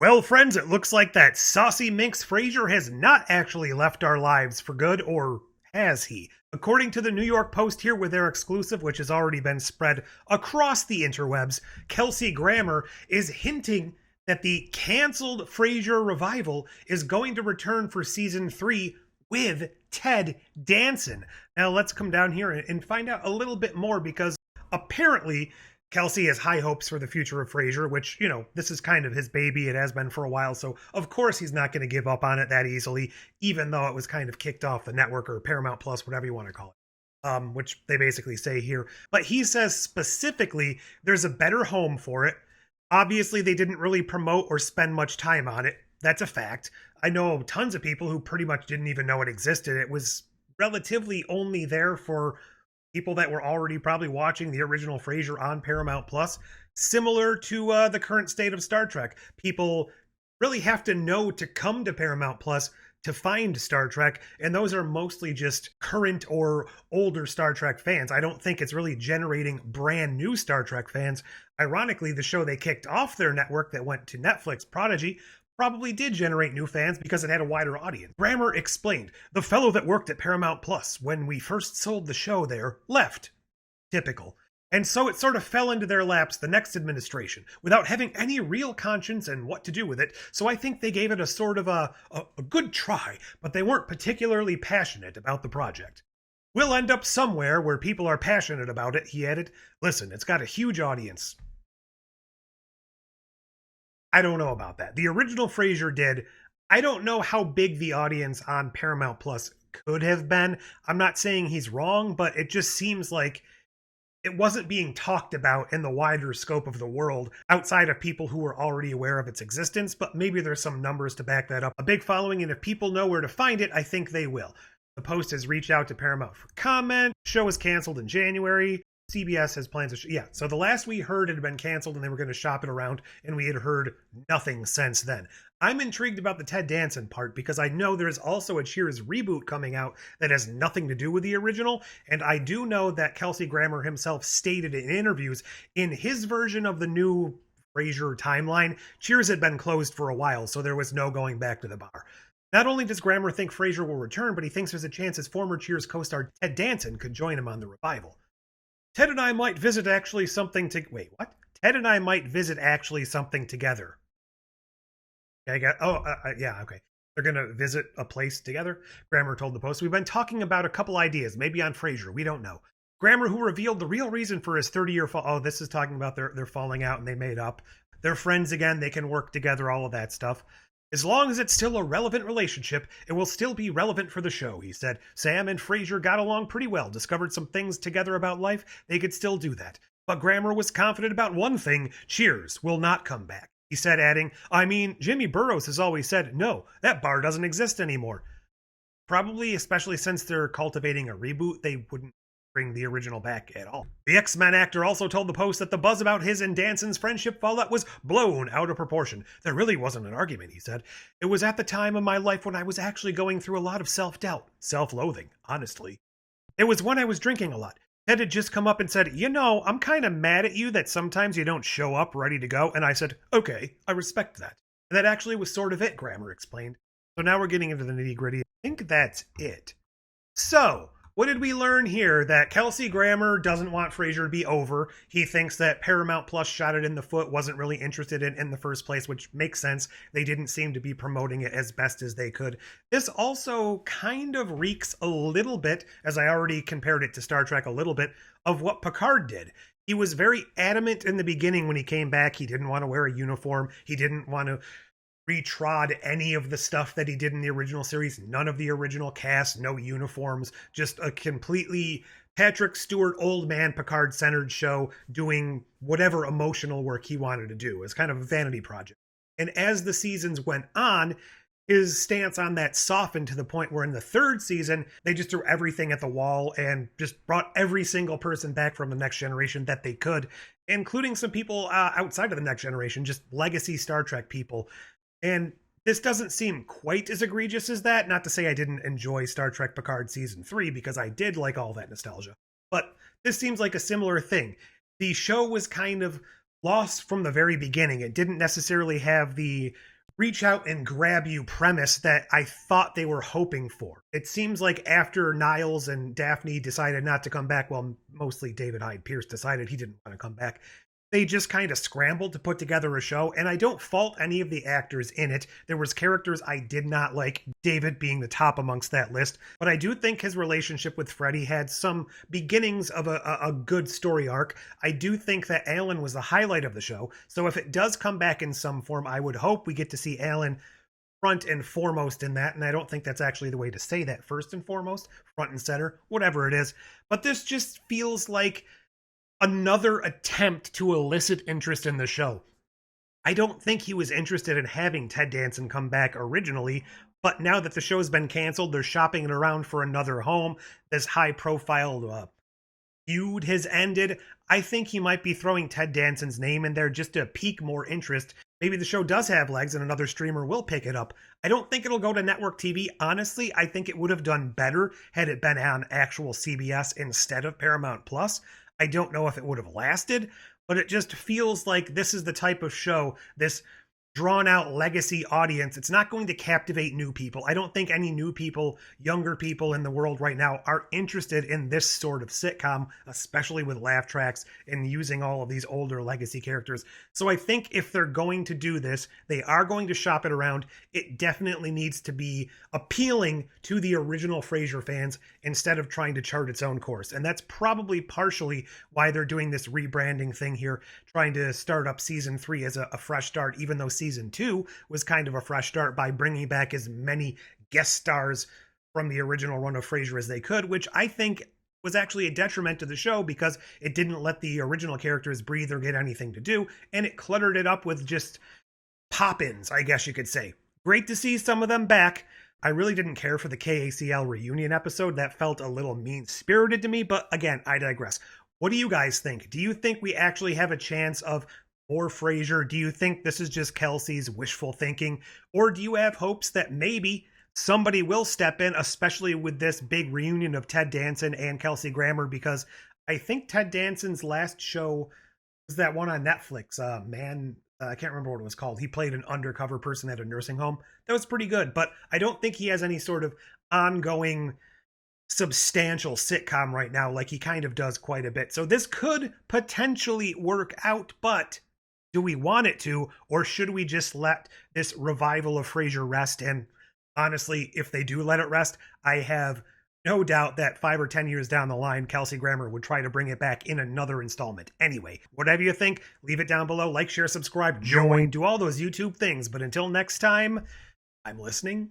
Well, friends, it looks like that saucy minx Frasier has not actually left our lives for good, or has he? According to the New York Post here with their exclusive, which has already been spread across the interwebs, Kelsey Grammer is hinting that the canceled Frasier revival is going to return for season 3 with Ted Danson. Now, let's come down here and find out a little bit more because apparently Kelsey has high hopes for the future of Frasier, which, this is kind of his baby. It has been for a while. So, of course, he's not going to give up on it that easily, even though it was kind of kicked off the network or Paramount Plus, whatever you want to call it, which they basically say here. But he says specifically there's a better home for it. Obviously, they didn't really promote or spend much time on it. That's a fact. I know tons of people who pretty much didn't even know it existed. It was relatively only there for people that were already probably watching the original Frasier on Paramount Plus, similar to the current state of Star Trek. People really have to know to come to Paramount Plus to find Star Trek, and those are mostly just current or older Star Trek fans. I don't think it's really generating brand new Star Trek fans. Ironically, the show they kicked off their network that went to Netflix, Prodigy, probably did generate new fans because it had a wider audience. Grammer explained, the fellow that worked at Paramount Plus when we first sold the show there left. Typical. And so it sort of fell into their laps the next administration without having any real conscience and what to do with it. So I think they gave it a sort of a good try, but they weren't particularly passionate about the project. We'll end up somewhere where people are passionate about it, he added. Listen, it's got a huge audience. I don't know about that. The original Frasier did. I don't know how big the audience on Paramount Plus could have been. I'm not saying he's wrong, but it just seems like it wasn't being talked about in the wider scope of the world outside of people who were already aware of its existence, but maybe there's some numbers to back that up. A big following, and if people know where to find it, I think they will. The Post has reached out to Paramount for comment. Show was canceled in January. CBS has plans to... so the last we heard it had been canceled and they were going to shop it around, and we had heard nothing since then. I'm intrigued about the Ted Danson part because I know there's also a Cheers reboot coming out that has nothing to do with the original, and I do know that Kelsey Grammer himself stated in interviews in his version of the new Frasier timeline, Cheers had been closed for a while, so there was no going back to the bar. Not only does Grammer think Frasier will return, but he thinks there's a chance his former Cheers co-star Ted Danson could join him on the revival. Ted and I might visit actually something to... Wait, what? Ted and I might visit actually something together. Okay, yeah, okay. They're going to visit a place together? Grammer told the Post, we've been talking about a couple ideas, maybe on Frasier, we don't know. Grammer, who revealed the real reason for his 30-year fall... Oh, this is talking about they're falling out and they made up. They're friends again, they can work together, all of that stuff. As long as it's still a relevant relationship, it will still be relevant for the show, he said. Sam and Frasier got along pretty well, discovered some things together about life, they could still do that. But Grammer was confident about one thing, Cheers will not come back. He said, adding, I mean, Jimmy Burrows has always said, no, that bar doesn't exist anymore. Probably, especially since they're cultivating a reboot, they wouldn't bring the original back at all. The X-Men actor also told the Post that the buzz about his and Danson's friendship fallout was blown out of proportion. There really wasn't an argument, he said. It was at the time of my life when I was actually going through a lot of self-doubt, self-loathing, honestly. It was when I was drinking a lot. Ted had just come up and said, I'm kind of mad at you that sometimes you don't show up ready to go. And I said, okay, I respect that. And that actually was sort of it, Grammer explained. So now we're getting into the nitty-gritty. I think that's it. So, what did we learn here? That Kelsey Grammer doesn't want Frasier to be over. He thinks that Paramount Plus shot it in the foot, wasn't really interested in the first place, which makes sense. They didn't seem to be promoting it as best as they could. This also kind of reeks a little bit, as I already compared it to Star Trek a little bit, of what Picard did. He was very adamant in the beginning when he came back. He didn't want to wear a uniform. He didn't want to retrod any of the stuff that he did in the original series. None of the original cast, no uniforms, just a completely Patrick Stewart old man Picard centered show doing whatever emotional work he wanted to do. It's kind of a vanity project. And as the seasons went on, his stance on that softened to the point where in the third season, they just threw everything at the wall and just brought every single person back from the Next Generation that they could, including some people outside of the Next Generation, just legacy Star Trek people. And this doesn't seem quite as egregious as that. Not to say I didn't enjoy Star Trek Picard Season 3, because I did like all that nostalgia. But this seems like a similar thing. The show was kind of lost from the very beginning. It didn't necessarily have the reach out and grab you premise that I thought they were hoping for. It seems like after Niles and Daphne decided not to come back, well, mostly David Hyde Pierce decided he didn't want to come back, they just kind of scrambled to put together a show, and I don't fault any of the actors in it. There was characters I did not like, David being the top amongst that list, but I do think his relationship with Freddie had some beginnings of a good story arc. I do think that Alan was the highlight of the show, so if it does come back in some form, I would hope we get to see Alan front and foremost in that, and I don't think that's actually the way to say that, first and foremost, front and center, whatever it is. But this just feels like another attempt to elicit interest in the show. I don't think he was interested in having Ted Danson come back originally, but now that the show's been canceled, they're shopping it around for another home. This high-profile feud has ended. I think he might be throwing Ted Danson's name in there just to pique more interest. Maybe the show does have legs and another streamer will pick it up. I don't think it'll go to network TV. Honestly, I think it would have done better had it been on actual CBS instead of Paramount Plus. I don't know if it would have lasted, but it just feels like this is the type of show, this drawn-out legacy audience. It's not going to captivate new people. I don't think any new people, younger people in the world right now are interested in this sort of sitcom, especially with laugh tracks and using all of these older legacy characters. So I think if they're going to do this, they are going to shop it around. It definitely needs to be appealing to the original Frasier fans instead of trying to chart its own course. And that's probably partially why they're doing this rebranding thing here, trying to start up season 3 as a fresh start, even though season 2 was kind of a fresh start by bringing back as many guest stars from the original run of Frasier as they could, which I think was actually a detriment to the show because it didn't let the original characters breathe or get anything to do, and it cluttered it up with just pop-ins, I guess you could say. Great to see some of them back. I really didn't care for the KACL reunion episode. That felt a little mean-spirited to me, but again, I digress. What do you guys think? Do you think we actually have a chance of more Frasier? Do you think this is just Kelsey's wishful thinking? Or do you have hopes that maybe somebody will step in, especially with this big reunion of Ted Danson and Kelsey Grammer? Because I think Ted Danson's last show was that one on Netflix, I can't remember what it was called. He played an undercover person at a nursing home. That was pretty good, but I don't think he has any sort of ongoing substantial sitcom right now like he kind of does quite a bit. So this could potentially work out, but do we want it to, or should we just let this revival of Frasier rest? And honestly, if they do let it rest, I have no doubt that 5 or 10 years down the line, Kelsey Grammer would try to bring it back in another installment. Anyway, whatever you think, leave it down below. Like, share, subscribe, join, do all those YouTube things. But until next time, I'm listening.